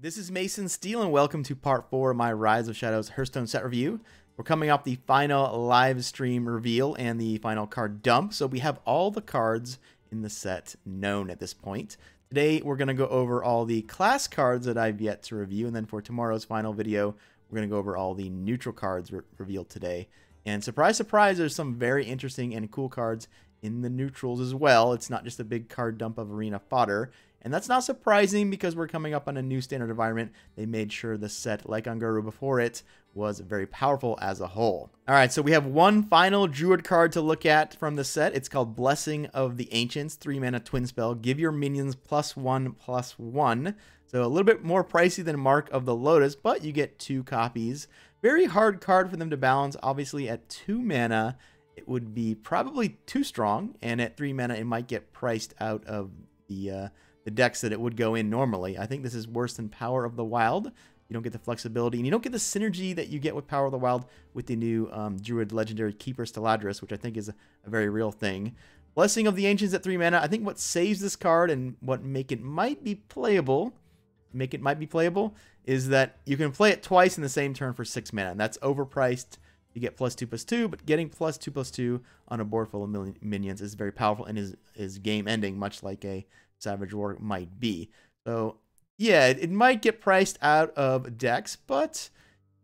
This is Mason Steele, and welcome to part 4 of my Rise of Shadows Hearthstone set review. We're coming off the final live stream reveal and the final card dump, so we have all the cards in the set known at this point. Today, we're going to go over all the class cards that I've yet to review, and then for tomorrow's final video, we're going to go over all the neutral cards revealed today. And surprise, surprise, there's some very interesting and cool cards in the neutrals as well. It's not just a big card dump of arena fodder. And that's not surprising because we're coming up on a new standard environment. They made sure the set, like Unguru before it, was very powerful as a whole. Alright, so we have one final Druid card to look at from the set. It's called Blessing of the Ancients, 3-mana twin spell. Give your minions +1/+1. So a little bit more pricey than Mark of the Lotus, but you get 2 copies. Very hard card for them to balance. Obviously at 2 mana, it would be probably too strong. And at 3 mana, it might get priced out of the decks that it would go in normally. I think this is worse than Power of the Wild. You don't get the flexibility, and you don't get the synergy that you get with Power of the Wild with the new Druid Legendary Keeper Steladris, which I think is a very real thing. Blessing of the Ancients at 3 mana. I think what saves this card and what might be playable, is that you can play it twice in the same turn for 6 mana, and that's overpriced. You get +2/+2, but getting +2/+2 on a board full of minions is very powerful and is game ending, much like a Savage War might be. So yeah, it might get priced out of decks, but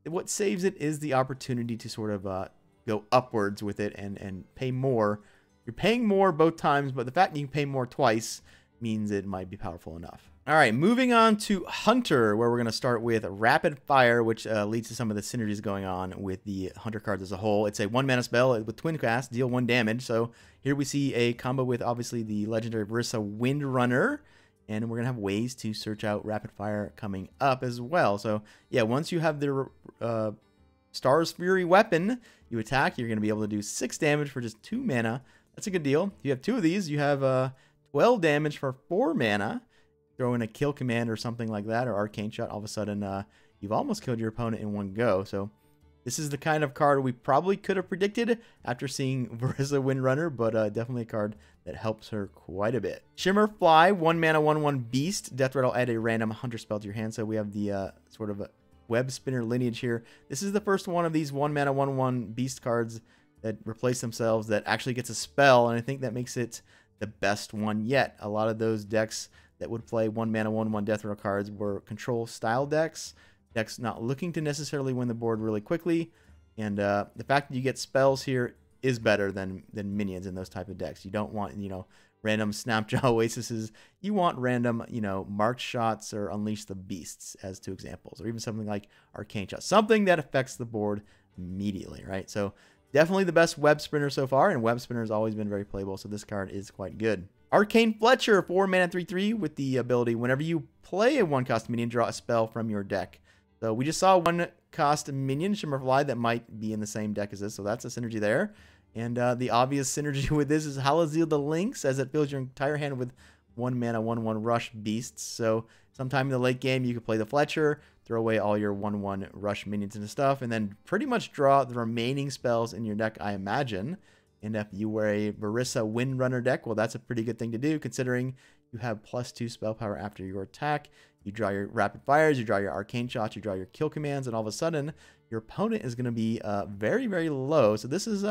what saves it is the opportunity to sort of go upwards with it and pay more. You're paying more both times, but the fact that you can pay more twice means it might be powerful enough. All right, moving on to Hunter, where we're going to start with Rapid Fire, which leads to some of the synergies going on with the Hunter cards as a whole. It's a 1-mana spell with Twin Cast, deal 1 damage. So here we see a combo with, obviously, the legendary Verissa Windrunner, and we're going to have ways to search out Rapid Fire coming up as well. So yeah, once you have the Star's Fury weapon, you attack, you're going to be able to do 6 damage for just 2 mana. That's a good deal. If you have 2 of these, you have 12 damage for 4 mana. Throw in a kill command or something like that, or arcane shot, all of a sudden you've almost killed your opponent in one go. So this is the kind of card we probably could have predicted after seeing Verissa Windrunner, but definitely a card that helps her quite a bit. Shimmerfly, 1-mana 1/1 beast. Death Rattle, add a random hunter spell to your hand. So we have the sort of a web spinner lineage here. This is the first one of these 1-mana 1/1 beast cards that replace themselves that actually gets a spell, and I think that makes it the best one yet. A lot of those decks that would play 1-mana 1/1 Death Rattle cards were control style decks not looking to necessarily win the board really quickly, and the fact that you get spells here is better than minions in those type of decks. You don't want, random Snapjaw Oasises. You want random, Mark Shots or Unleash the Beasts as 2 examples, or even something like Arcane Shot, something that affects the board immediately, right? So definitely the best web spinner so far, and web spinner has always been very playable, so this card is quite good. Arcane Fletcher, 4-mana 3/3 with the ability, whenever you play a 1-cost minion, draw a spell from your deck. So we just saw 1-cost minion, Shimmerfly, that might be in the same deck as this, so that's a synergy there. And the obvious synergy with this is Halazil the Lynx, as it fills your entire hand with 1-mana 1/1 rush beasts. So sometime in the late game, you could play the Fletcher, throw away all your 1/1 rush minions and stuff, and then pretty much draw the remaining spells in your deck, I imagine. And if you were a Verissa Windrunner deck, well, that's a pretty good thing to do, considering you have +2 spell power after your attack. You draw your Rapid Fires, you draw your Arcane Shots, you draw your kill commands, and all of a sudden, your opponent is going to be very, very low. So this is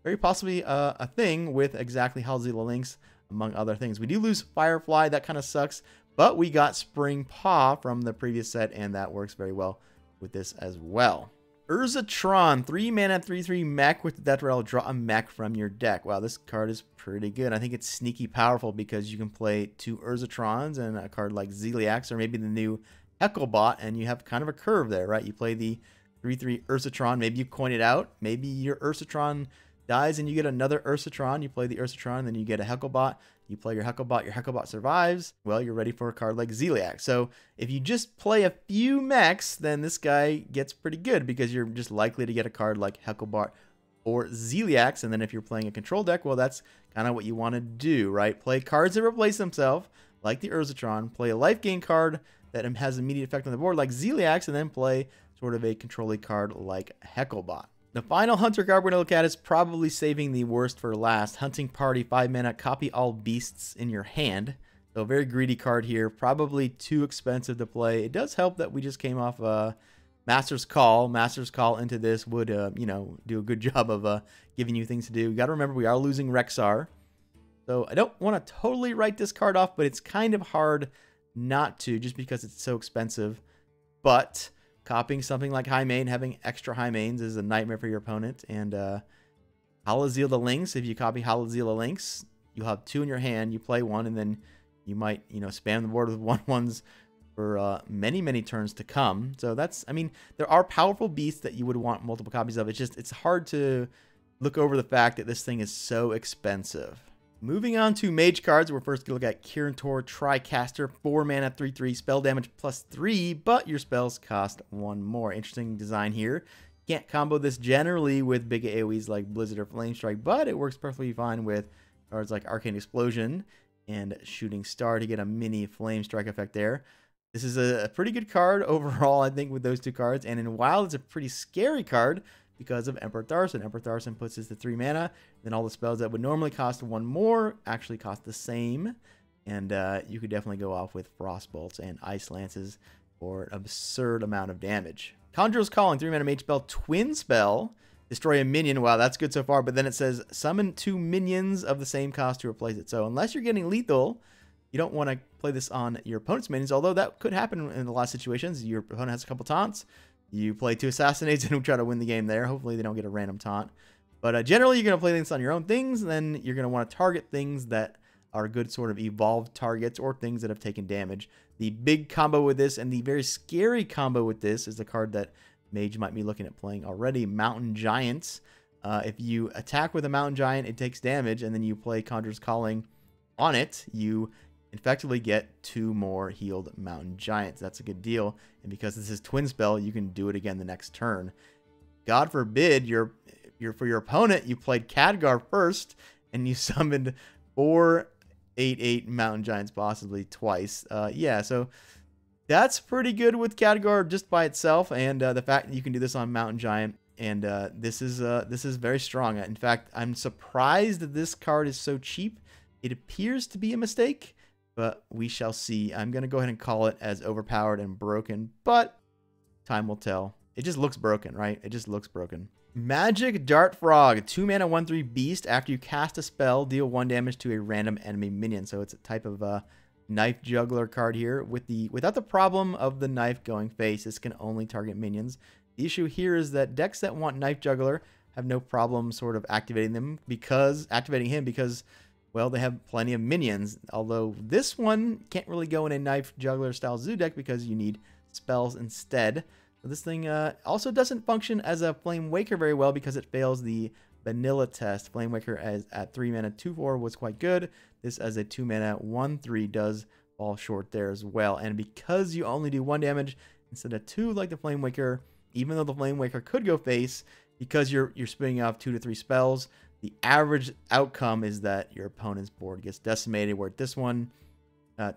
very possibly a thing with exactly Halazil Lynx, among other things. We do lose Firefly, that kind of sucks, but we got Spring Paw from the previous set, and that works very well with this as well. Urzatron, 3-mana 3/3 mech with the Death Rattle, draw a mech from your deck. Wow, this card is pretty good. I think it's sneaky powerful because you can play 2 Urzatrons and a card like Zeliax, or maybe the new Hecklebot, and you have kind of a curve there, right? You play the 3/3 Urzatron, maybe you coin it out, maybe your Urzatron dies and you get another Urzatron, you play the Urzatron, then you get a Hecklebot, you play your Hecklebot survives, well, you're ready for a card like Zeliax. So if you just play a few mechs, then this guy gets pretty good because you're just likely to get a card like Hecklebot or Zeliax, and then if you're playing a control deck, well, that's kind of what you want to do, right? Play cards that replace themselves, like the Urzatron, play a life gain card that has immediate effect on the board, like Zeliax, and then play sort of a control card like Hecklebot. The final Hunter card we're going to look at is probably saving the worst for last. Hunting Party, 5 mana, copy all beasts in your hand. So very greedy card here. Probably too expensive to play. It does help that we just came off Master's Call. Master's Call into this would, you know, do a good job of giving you things to do. You got to remember we are losing Rexar. So I don't want to totally write this card off, but it's kind of hard not to just because it's so expensive. But copying something like High Mane, having extra High Manes is a nightmare for your opponent. And Halazeal the Lynx, if you copy Halazeal the Lynx, you'll have 2 in your hand. You play 1, and then you might, you know, spam the board with 1/1s for many, many turns to come. So that's, I mean, there are powerful beasts that you would want multiple copies of. It's just, it's hard to look over the fact that this thing is so expensive. Moving on to mage cards, we're first going to look at Kirin Tor Tricaster, 4 mana, 3/3, spell damage +3, but your spells cost 1 more. Interesting design here. Can't combo this generally with big AoEs like Blizzard or Flame Strike, but it works perfectly fine with cards like Arcane Explosion and Shooting Star to get a mini Flame Strike effect there. This is a pretty good card overall, I think, with those 2 cards, and in Wild, it's a pretty scary card because of Emperor Tharsin. Emperor Tharsin puts us to 3 mana, then all the spells that would normally cost 1 more actually cost the same, and you could definitely go off with Frostbolts and Ice Lances for an absurd amount of damage. Conjurer's Calling, 3 mana mage spell, twin spell, destroy a minion. Wow, that's good so far, but then it says summon 2 minions of the same cost to replace it. So unless you're getting lethal, you don't want to play this on your opponent's minions, although that could happen in a lot of situations. Your opponent has a couple taunts. You play 2 Assassinates and try to win the game there. Hopefully they don't get a random taunt. But generally, you're going to play things on your own things, and then you're going to want to target things that are good sort of evolved targets or things that have taken damage. The big combo with this and the very scary combo with this is the card that Mage might be looking at playing already, Mountain Giants. If you attack with a Mountain Giant, it takes damage, and then you play Conjurer's Calling on it, you effectively get 2 more healed Mountain Giants. That's a good deal, and because this is twin spell, you can do it again the next turn. God forbid for your opponent, you played Khadgar first, and you summoned 4 8/8 Mountain Giants possibly twice. Yeah, so that's pretty good with Khadgar just by itself, and the fact that you can do this on Mountain Giant, and this is very strong. In fact, I'm surprised that this card is so cheap. It appears to be a mistake, but we shall see. I'm going to go ahead and call it as overpowered and broken, but time will tell. It just looks broken, right? It just looks broken. Magic Dart Frog, 2 mana, 1/3 beast. After you cast a spell, deal 1 damage to a random enemy minion. So it's a type of knife juggler card here. Without the problem of the knife going face, this can only target minions. The issue here is that decks that want knife juggler have no problem sort of activating him because well, they have plenty of minions. Although this one can't really go in a knife juggler style zoo deck because you need spells instead. So this thing also doesn't function as a Flame Waker very well because it fails the vanilla test. Flame Waker at 3 mana 2/4 was quite good. This as a 2 mana 1/3 does fall short there as well. And because you only do 1 damage instead of 2 like the Flame Waker, even though the Flame Waker could go face, because you're spinning off 2 to 3 spells, the average outcome is that your opponent's board gets decimated, where this one,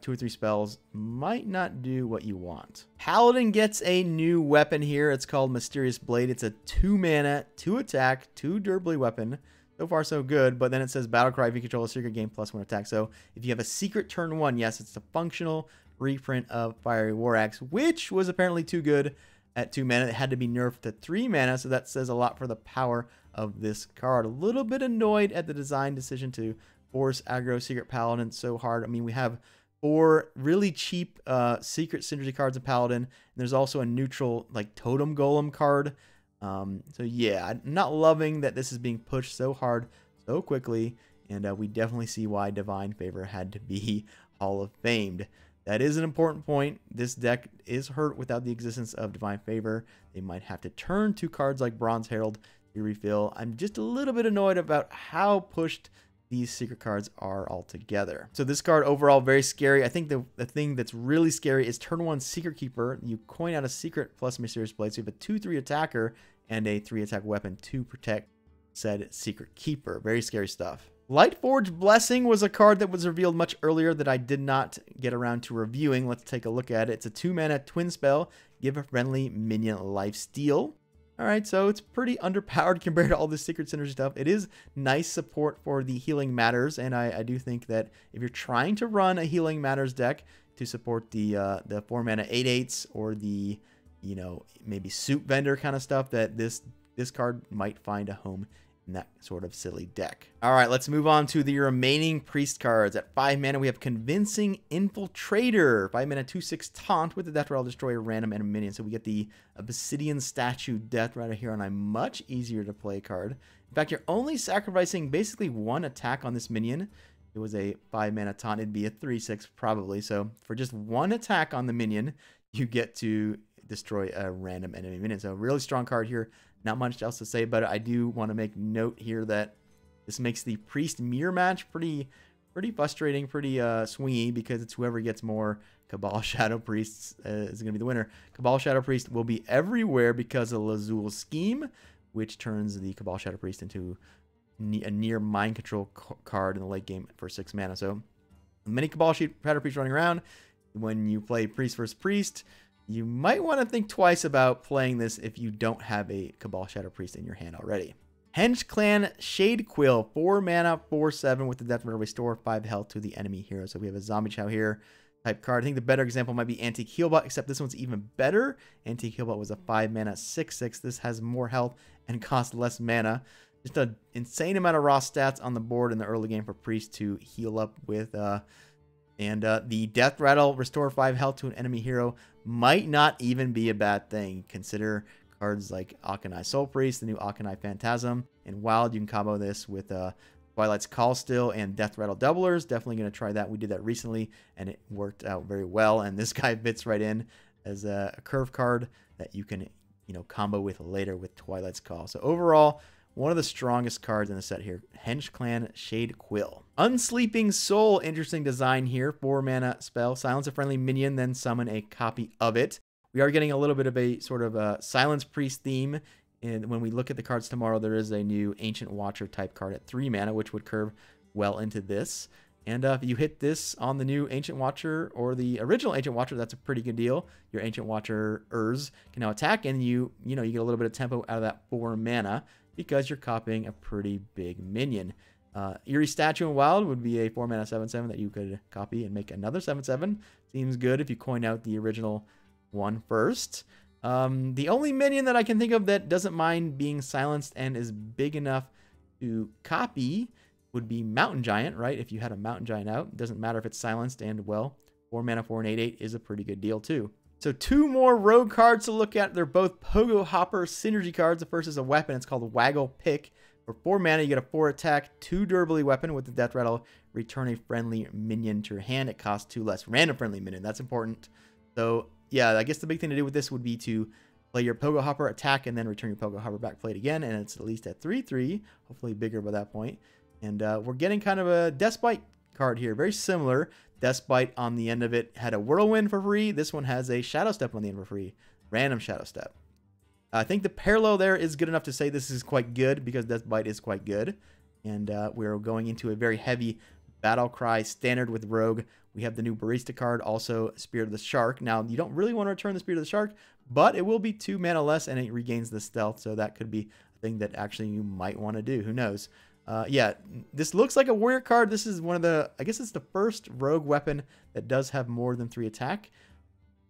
2 or 3 spells might not do what you want. Paladin gets a new weapon here. It's called Mysterious Blade. It's a 2 mana, 2 attack, 2 durability weapon. So far, so good. But then it says Battlecry if you control a secret, gain +1 attack. So if you have a secret turn 1, yes, it's a functional reprint of Fiery War Axe, which was apparently too good at 2 mana. It had to be nerfed to 3 mana. So that says a lot for the power of this card. A little bit annoyed at the design decision to force aggro Secret Paladin so hard. I mean, we have 4 really cheap secret synergy cards of Paladin, and there's also a neutral like Totem Golem card. So yeah, I'm not loving that this is being pushed so hard so quickly, and we definitely see why Divine Favor had to be Hall of Famed. That is an important point. This deck is hurt without the existence of Divine Favor. They might have to turn to cards like Bronze Herald to refill. I'm just a little bit annoyed about how pushed these secret cards are altogether. So this card overall very scary. I think the thing that's really scary is turn 1 Secret Keeper. You coin out a secret plus Mysterious Blade. So you have a 2/3 attacker and a 3 attack weapon to protect said Secret Keeper. Very scary stuff. Lightforge Blessing was a card that was revealed much earlier that I did not get around to reviewing. Let's take a look at it. It's a 2 mana twin spell. Give a friendly minion lifesteal. All right, so it's pretty underpowered compared to all this Secret Synergy stuff. It is nice support for the Healing Matters, and I do think that if you're trying to run a Healing Matters deck to support the 4 mana 8/8s or the, you know, maybe Soup Vendor kind of stuff, that this card might find a home in that sort of silly deck. All right, let's move on to the remaining Priest cards. At 5 mana, we have Convincing Infiltrator. 5 mana, 2/6 taunt with the Death Rattle, destroy a random enemy minion. So we get the Obsidian Statue Death Rattle here on a much easier to play card. In fact, you're only sacrificing basically 1 attack on this minion. If it was a 5 mana taunt, it'd be a 3/6 probably. So for just 1 attack on the minion, you get to destroy a random enemy minion. So a really strong card here. Not much else to say, but I do want to make note here that this makes the Priest Mirror match pretty frustrating, pretty swingy, because it's whoever gets more Cabal Shadow Priests is going to be the winner. Cabal Shadow Priest will be everywhere because of Lazul Scheme, which turns the Cabal Shadow Priest into a near mind control card in the late game for 6 mana. So many Cabal Shadow Priests running around. When you play Priest versus Priest, you might want to think twice about playing this if you don't have a Cabal Shadow Priest in your hand already. Henge Clan Shade Quill, 4 mana, 4/7 with the Death Rattle, restore 5 health to the enemy hero. So we have a Zombie Chow here type card. I think the better example might be Antique Healbot, except this one's even better. Antique Healbot was a 5 mana, 6/6. This has more health and costs less mana. Just an insane amount of raw stats on the board in the early game for Priest to heal up with. The Death Rattle, restore 5 health to an enemy hero, might not even be a bad thing. Consider cards like Akanai Soul Priest, the new Akanai Phantasm. In Wild, you can combo this with Twilight's Call Still and Death Rattle Doublers. Definitely going to try that. We did that recently, and it worked out very well. And this guy fits right in as a curve card that you can, you know, combo with later with Twilight's Call. So overall, one of the strongest cards in the set here. Henge Clan Shade Quill. Unsleeping Soul, interesting design here. 4 mana spell. Silence a friendly minion, then summon a copy of it. We are getting a little bit of a sort of a Silence Priest theme. And when we look at the cards tomorrow, there is a new Ancient Watcher type card at 3 mana, which would curve well into this. And if you hit this on the new Ancient Watcher or the original Ancient Watcher, that's a pretty good deal. Your Ancient Watchers can now attack, and you get a little bit of tempo out of that 4 mana. Because you're copying a pretty big minion. Eerie Statue in Wild would be a 4 mana 7/7 that you could copy and make another 7/7. Seems good if you coin out the original one first. The only minion that I can think of that doesn't mind being silenced and is big enough to copy would be Mountain Giant, right? If you had a Mountain Giant out, it doesn't matter if it's silenced, and well, 4 mana 4 and 8/8 is a pretty good deal too. So 2 more rogue cards to look at. They're both Pogo Hopper synergy cards. The first is a weapon. It's called Waggle Pick. For 4 mana, you get a 4 attack, 2 durability weapon with the Death Rattle. Return a friendly minion to your hand. It costs 2 less. Random friendly minion. That's important. So yeah, I guess the big thing to do with this would be to play your Pogo Hopper, attack, and then return your Pogo Hopper back, play it again. And it's at least at 3/3. Hopefully bigger by that point. And we're getting kind of a Despite card here. Very similar. Despite on the end of it had a Whirlwind for free. This one has a Shadow Step on the end for free. Random Shadow Step. I think the parallel there is good enough to say this is quite good because Despite is quite good. And we're going into a very heavy Battle Cry standard with Rogue. We have the new Barista card, also Spirit of the Shark. Now, you don't really want to return the Spirit of the Shark, but it will be 2 mana less and it regains the stealth. So that could be a thing that actually you might want to do. Who knows? Yeah, this looks like a warrior card. This is one of the, I guess it's the first rogue weapon that does have more than 3 attack.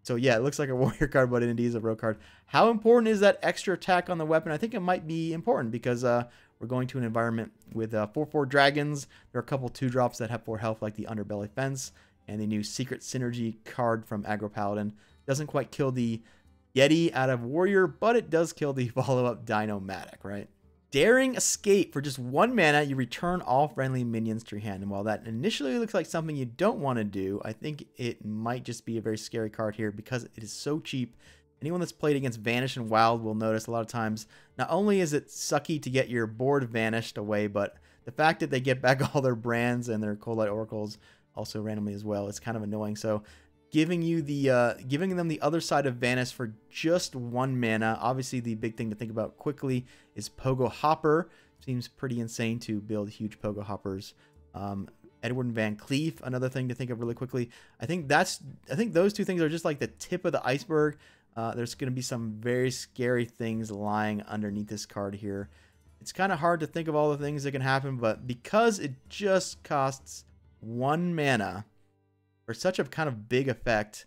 So yeah, it looks like a warrior card, but it indeed is a rogue card. How important is that extra attack on the weapon? I think it might be important because we're going to an environment with 4/4 dragons. There are a couple 2-drops that have 4 health, like the Underbelly Fence and the new Secret Synergy card from Aggro Paladin. Doesn't quite kill the Yeti out of warrior, but it does kill the follow-up Dino-Matic, right? Daring Escape. For just 1 mana, you return all friendly minions to your hand. And while that initially looks like something you don't want to do, I think it might just be a very scary card here because it is so cheap. Anyone that's played against Vanish and Wild will notice a lot of times, not only is it sucky to get your board vanished away, but the fact that they get back all their brands and their Cold Light Oracles also randomly as well, it's kind of annoying. So giving them the other side of Vanish for just 1 mana. Obviously, the big thing to think about quickly is Pogo Hopper. Seems pretty insane to build huge Pogo Hoppers. Edward Van Cleef, another thing to think of really quickly. I think those 2 things are just like the tip of the iceberg. there's going to be some very scary things lying underneath this card here. It's kind of hard to think of all the things that can happen, but because it just costs 1 mana for such a kind of big effect,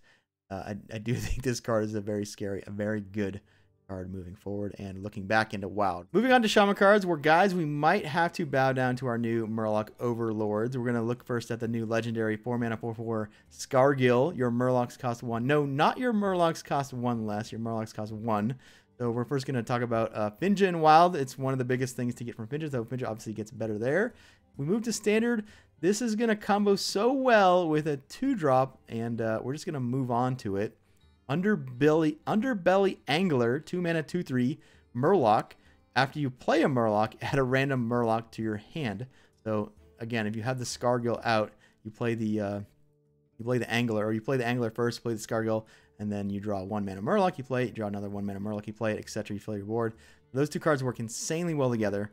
I do think this card is a very scary, a very good card moving forward and looking back into WoW. Moving on to Shaman cards, where guys, we might have to bow down to our new Murloc Overlords. We're going to look first at the new legendary 4-mana 4/4 Scargill. Your Murlocs cost 1. No, not your Murlocs cost 1 less. Your Murlocs cost 1. So we're first going to talk about Finja in Wild. It's one of the biggest things to get from Finja, so Finja obviously gets better there. We move to Standard. This is going to combo so well with a 2-drop, and we're just going to move on to it. Underbelly Angler, 2-mana 2/3 Murloc. After you play a Murloc, add a random Murloc to your hand. So again, if you have the Scargill out, you play the Angler, or you play the Angler first, play the Scargill, and then you draw 1-mana Murloc, you play it, you draw another 1-mana Murloc, you play it, etc. You fill your board. Those two cards work insanely well together,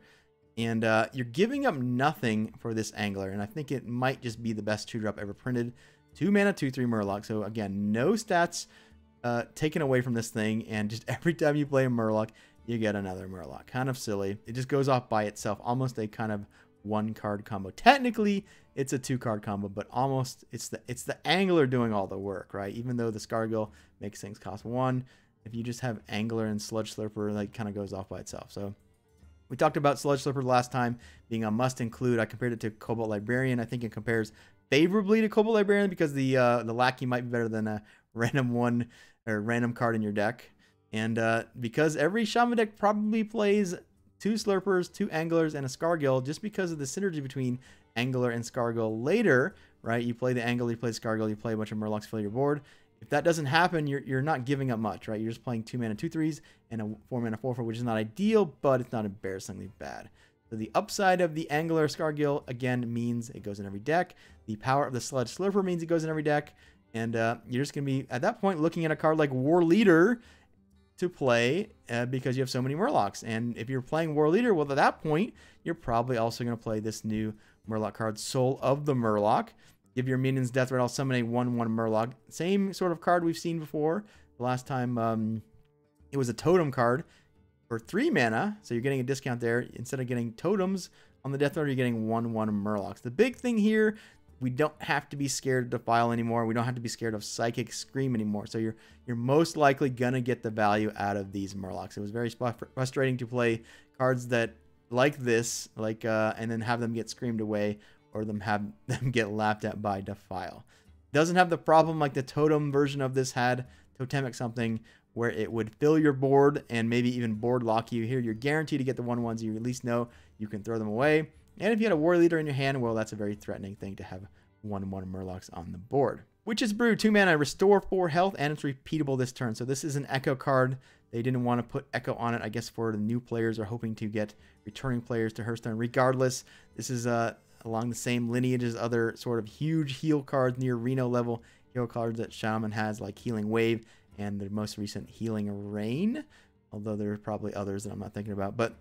and you're giving up nothing for this Angler, and I think it might just be the best 2-drop ever printed. 2-mana 2/3 Murloc. So again, no stats taken away from this thing, and just every time you play a Murloc, you get another Murloc. Kind of silly. It just goes off by itself, almost a kind of 1-card combo. Technically, it's a 2-card combo, but almost it's the Angler doing all the work, right? Even though the Scargill makes things cost 1, if you just have Angler and Sludge Slurper, that kind of goes off by itself. So we talked about Sludge Slurper last time being a must include. I compared it to Cobalt Librarian. I think it compares favorably to Cobalt Librarian because the Lackey might be better than a random one or random card in your deck. And because every Shaman deck probably plays 2 Slurpers, 2 Anglers, and a Scargill, just because of the synergy between Angler and Scargill later, right? You play the Angler, you play the Scargill, you play a bunch of Murlocs, fill your board. If that doesn't happen, you're not giving up much, right? You're just playing 2-mana 2/3s and a 4-mana 4/4, which is not ideal, but it's not embarrassingly bad. So the upside of the Angler Scargill, again, means it goes in every deck. The power of the Sludge Slurper means it goes in every deck. And you're just going to be, at that point, looking at a card like War Leader to play because you have so many Murlocs. And if you're playing War Leader, well, at that point, you're probably also going to play this new Murloc card, Soul of the Murloc. Give your minions Death Rattle, summon a 1/1 Murloc. Same sort of card we've seen before. The last time it was a totem card for 3 mana, so you're getting a discount there. Instead of getting totems on the Death Rattle, you're getting 1/1 Murlocs. The big thing here, we don't have to be scared of Defile anymore. We don't have to be scared of Psychic Scream anymore. So you're most likely gonna get the value out of these Murlocs. It was very frustrating to play cards that like this, and then have them get screamed away, or have them get laughed at by Defile. Doesn't have the problem like the Totem version of this had, Totemic something, where it would fill your board and maybe even board lock you. Here, you're guaranteed to get the 1/1s. You at least know you can throw them away. And if you had a War Leader in your hand, well, that's a very threatening thing to have 1/1 Murlocs on the board. Witch's Brew, 2 mana, restore 4 health, and it's repeatable this turn. So this is an Echo card. They didn't want to put Echo on it, I guess, for the new players or hoping to get returning players to Hearthstone. Regardless, this is along the same lineage as other sort of huge heal cards, near Reno level heal cards that Shaman has, like Healing Wave and the most recent Healing Rain. Although there are probably others that I'm not thinking about. But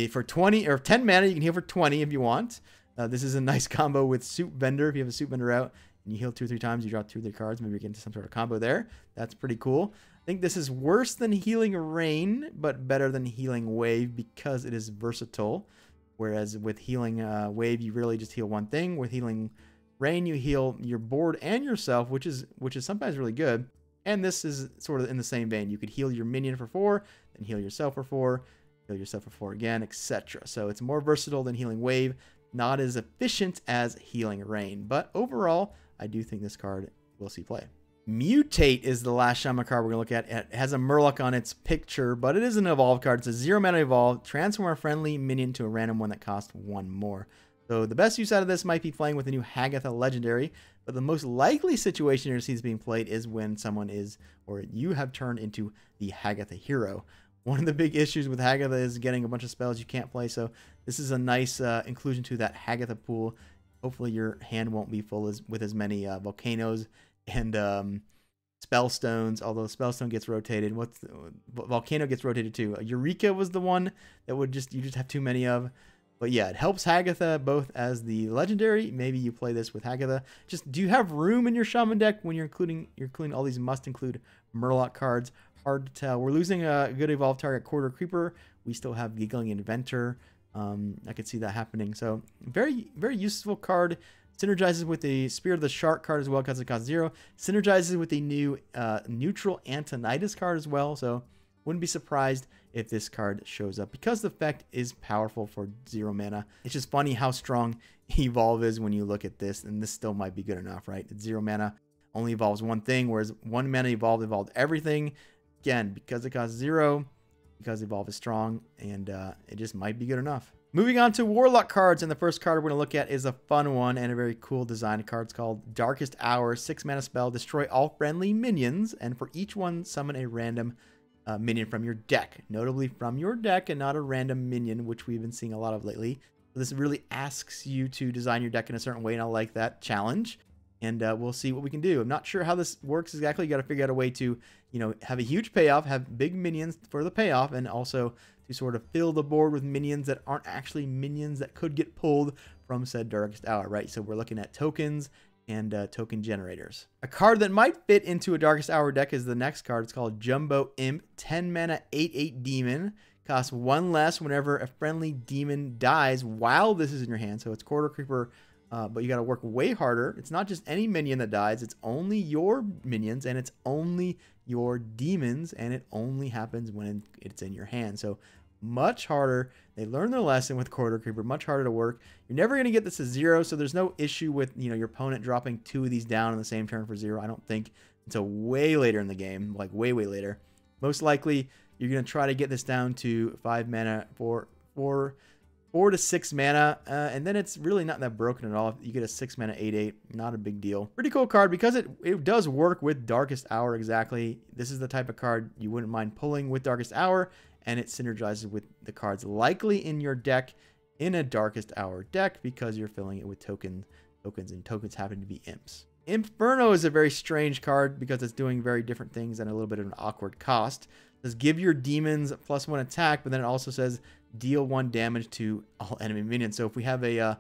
for 20 or 10 mana, you can heal for 20 if you want. This is a nice combo with Soup Vendor. If you have a Soup Vendor out and you heal 2 or 3 times, you draw 2 of their cards. Maybe you get into some sort of combo there. That's pretty cool. I think this is worse than Healing Rain, but better than Healing Wave because it is versatile. Whereas with Healing Wave, you really just heal one thing. With Healing Rain, you heal your board and yourself, which is sometimes really good. And this is sort of in the same vein. You could heal your minion for 4, then heal yourself for 4, heal yourself for 4 again, etc. So it's more versatile than Healing Wave, not as efficient as Healing Rain. But overall, I do think this card will see play. Mutate is the last Shaman card we're going to look at. It has a Murloc on its picture, but it is an evolve card. It's a 0 mana evolve. Transform a friendly minion to a random one that costs 1 more. So the best use out of this might be playing with the new Hagatha Legendary, but the most likely situation you're going to see this being played is when someone is, or you have turned into the Hagatha hero. One of the big issues with Hagatha is getting a bunch of spells you can't play, so this is a nice inclusion to that Hagatha pool. Hopefully your hand won't be full with as many Volcanoes and Spellstones, although Spellstone gets rotated. Volcano gets rotated too. Eureka was the one that you just have too many of. But yeah, it helps Hagatha both as the legendary. Maybe you play this with Hagatha. Just, do you have room in your Shaman deck when you're including all these must include Murloc cards? hard to tell. We're losing a good evolved target Quarter Creeper. We still have Giggling Inventor. I could see that happening. So very, very useful card. Synergizes with the Spirit of the Shark card as well because it costs 0. Synergizes with the new neutral Antonidas card as well. So wouldn't be surprised if this card shows up because the effect is powerful for 0 mana. It's just funny how strong Evolve is when you look at this, and this still might be good enough, right? It's 0 mana, only evolves one thing, whereas 1 mana evolved everything. Again, because it costs 0, because Evolve is strong, and it just might be good enough. Moving on to Warlock cards, and the first card we're going to look at is a fun one and a very cool design card. It's called Darkest Hour, 6 mana spell, destroy all friendly minions, and for each one, summon a random minion from your deck. Notably from your deck and not a random minion, which we've been seeing a lot of lately. This really asks you to design your deck in a certain way, and I like that challenge. And we'll see what we can do. I'm not sure how this works exactly. You got to figure out a way to, you know, have a huge payoff, have big minions for the payoff, and also to sort of fill the board with minions that aren't actually minions that could get pulled from said Darkest Hour, right? So we're looking at tokens and token generators. A card that might fit into a Darkest Hour deck is the next card. It's called Jumbo Imp, 10 mana, 8/8 demon. Costs 1 less whenever a friendly demon dies while this is in your hand. So it's Quarter Creeper, but you got to work way harder. It's not just any minion that dies. It's only your minions, and it's only your demons, and it only happens when it's in your hand. So much harder. They learn their lesson with Quarter Creeper. Much harder to work. You're never going to get this to 0, so there's no issue with, you know, your opponent dropping 2 of these down on the same turn for 0. I don't think until way later in the game, like way later. Most likely, you're going to try to get this down to 5 mana for 4 to 6 mana, and then it's really not that broken at all. You get a 6 mana 8/8, not a big deal. Pretty cool card because it does work with Darkest Hour exactly. This is the type of card you wouldn't mind pulling with Darkest Hour, and it synergizes with the cards likely in your deck in a Darkest Hour deck because you're filling it with tokens, and tokens happen to be imps. Inferno is a very strange card because it's doing very different things and a little bit of an awkward cost. It says give your demons +1 attack, but then it also says deal 1 damage to all enemy minions. So if we have a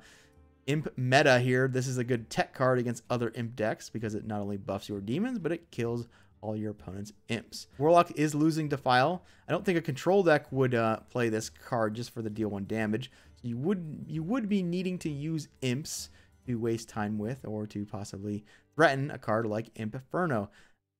imp meta here, this is a good tech card against other imp decks because it not only buffs your demons, but it kills all your opponent's imps. Warlock is losing Defile. I don't think a control deck would play this card just for the deal 1 damage. So you would be needing to use imps to waste time with, or to possibly threaten a card like Imp Inferno.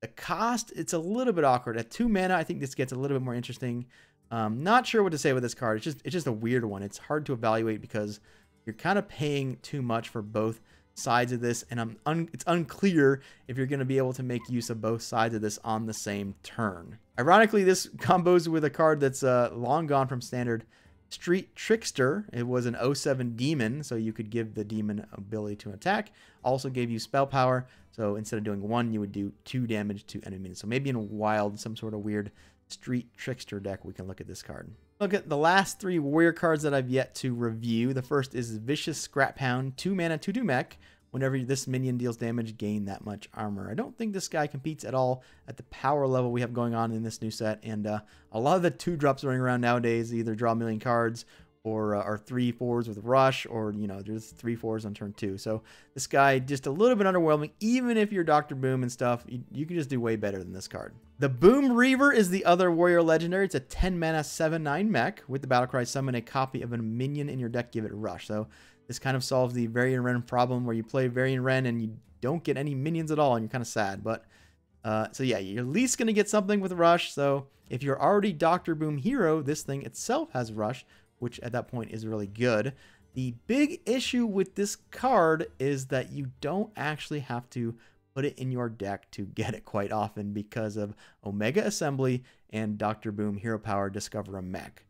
The cost, it's a little bit awkward. At 2 mana, I think this gets a little bit more interesting. Not sure what to say with this card. It's just a weird one. It's hard to evaluate because you're kind of paying too much for both sides of this, and it's unclear if you're going to be able to make use of both sides of this on the same turn. Ironically, this combos with a card that's long gone from standard, Street Trickster. It was an 07 demon, so you could give the demon ability to attack. Also gave you spell power, so instead of doing 1, you would do 2 damage to enemies. So maybe in Wild, some sort of weird Street Trickster deck, we can look at this card. Look at the last 3 warrior cards that I've yet to review. The first is Vicious Scrap Hound, 2 mana, 2/2 mech. Whenever this minion deals damage, gain that much armor. I don't think this guy competes at all at the power level we have going on in this new set. And a lot of the 2-drops running around nowadays either draw a million cards or are 3/4s with Rush, or, you know, there's 3/4s on turn 2. So this guy just a little bit underwhelming. Even if you're Dr. Boom and stuff, you can just do way better than this card. The Boom Reaver is the other warrior legendary. It's a 10 mana 7/9 mech. With the battlecry, summon a copy of a minion in your deck, give it Rush. So this kind of solves the Varian Wren problem where you play Varian Wren and you don't get any minions at all and you're kind of sad. But so yeah, you're at least going to get something with Rush. So if you're already Dr. Boom hero, this thing itself has Rush, which at that point is really good. The big issue with this card is that you don't actually have to put it in your deck to get it quite often because of Omega Assembly and Dr. Boom Hero Power Discover a Mech.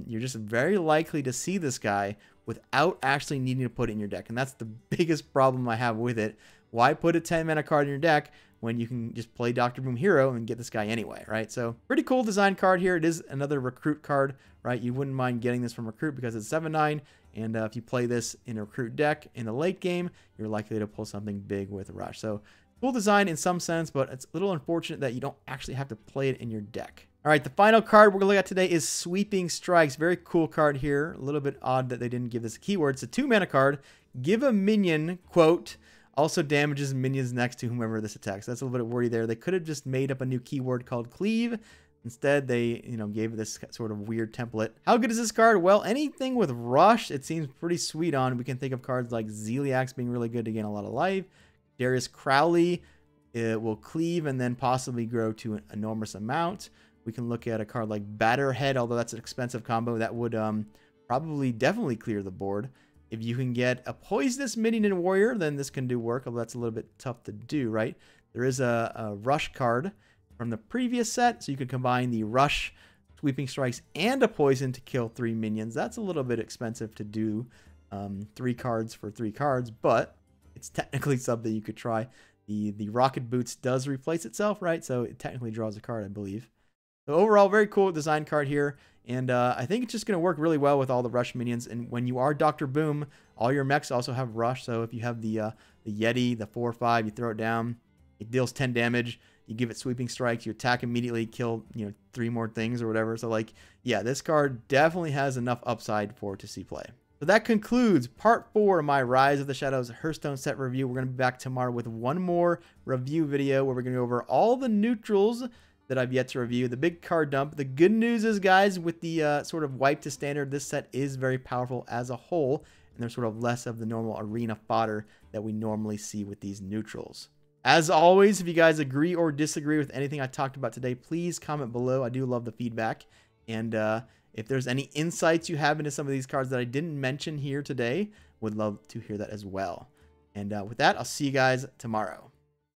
You're just very likely to see this guy without actually needing to put it in your deck. And that's the biggest problem I have with it. Why put a 10 mana card in your deck when you can just play Dr. Boom Hero and get this guy anyway, right? So pretty cool design card here. It is another recruit card, right? You wouldn't mind getting this from recruit because it's 7/9. And if you play this in a recruit deck in the late game, you're likely to pull something big with Rush. So cool design in some sense, but it's a little unfortunate that you don't actually have to play it in your deck. All right, the final card we're going to look at today is Sweeping Strikes. Very cool card here. A little bit odd that they didn't give this a keyword. It's a 2 mana card. Give a minion, quote, Also damages minions next to whomever this attacks. That's a little bit wordy there. They could have just made up a new keyword called cleave. Instead, they, gave this sort of weird template. How good is this card? Well, anything with Rush, it seems pretty sweet on. We can think of cards like Zeliax being really good to gain a lot of life. Darius Crowley, it will cleave and then possibly grow to an enormous amount. We can look at a card like Batterhead, although that's an expensive combo. That would definitely clear the board. If you can get a Poisonous Minion and Warrior, then this can do work, although that's a little bit tough to do, right? There is a Rush card from the previous set, so you could combine the Rush, Sweeping Strikes, and a Poison to kill 3 minions. That's a little bit expensive to do, 3 cards for 3 cards, but it's technically something you could try. The Rocket Boots does replace itself, right? So it technically draws a card, I believe. So overall, very cool design card here. And I think it's just going to work really well with all the Rush minions. And when you are Dr. Boom, all your mechs also have Rush. So if you have the Yeti, the 4/5, you throw it down, it deals 10 damage. You give it Sweeping Strikes, you attack immediately, kill 3 more things or whatever. So yeah, this card definitely has enough upside for it to see play. So that concludes part 4 of my Rise of the Shadows Hearthstone set review. We're going to be back tomorrow with one more review video where we're going to go over all the neutrals that I've yet to review, the big card dump. The good news is, guys, with the sort of wipe to standard, this set is very powerful as a whole, and there's sort of less of the normal arena fodder that we normally see with these neutrals. As always, if you guys agree or disagree with anything I talked about today, please comment below. I do love the feedback. And if there's any insights you have into some of these cards that I didn't mention here today, would love to hear that as well. And with that, I'll see you guys tomorrow.